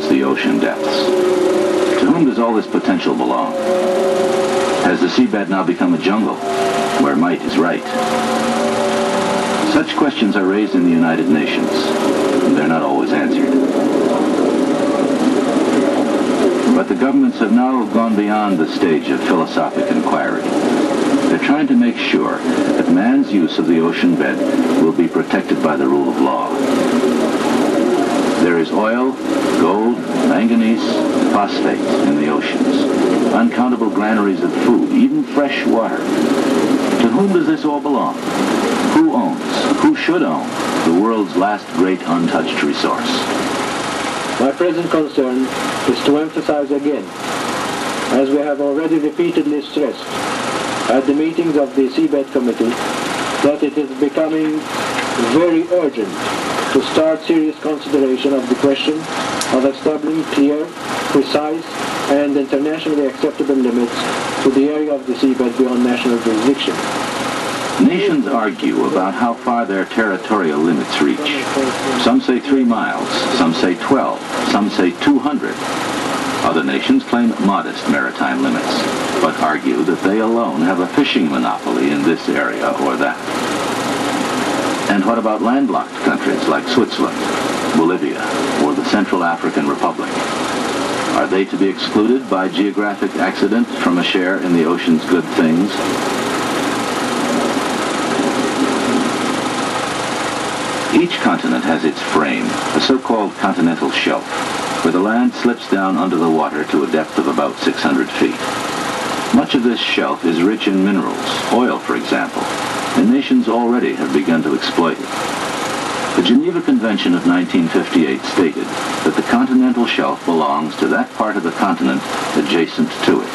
the ocean depths. To whom does all this potential belong? Has the seabed now become a jungle, where might is right? Such questions are raised in the United Nations, and they're not always answered. But the governments have now gone beyond the stage of philosophic inquiry. They're trying to make sure that man's use of the ocean bed will be protected by the rule of law. There is oil, gold, manganese, phosphate in the oceans, uncountable granaries of food, even fresh water. To whom does this all belong? Who owns, who should own, the world's last great untouched resource? My present concern is to emphasize again, as we have already repeatedly stressed at the meetings of the Seabed Committee, that it is becoming very urgent to start serious consideration of the question of establishing clear, precise, and internationally acceptable limits to the area of the seabed beyond national jurisdiction. Nations argue about how far their territorial limits reach. Some say 3 miles, some say 12, some say 200. Other nations claim modest maritime limits, but argue that they alone have a fishing monopoly in this area or that. And what about landlocked countries like Switzerland, Bolivia, or the Central African Republic? Are they to be excluded by geographic accident from a share in the ocean's good things? Each continent has its frame, a so-called continental shelf, where the land slips down under the water to a depth of about 600 feet. Much of this shelf is rich in minerals, oil for example, and nations already have begun to exploit it. The Geneva Convention of 1958 stated that the continental shelf belongs to that part of the continent adjacent to it.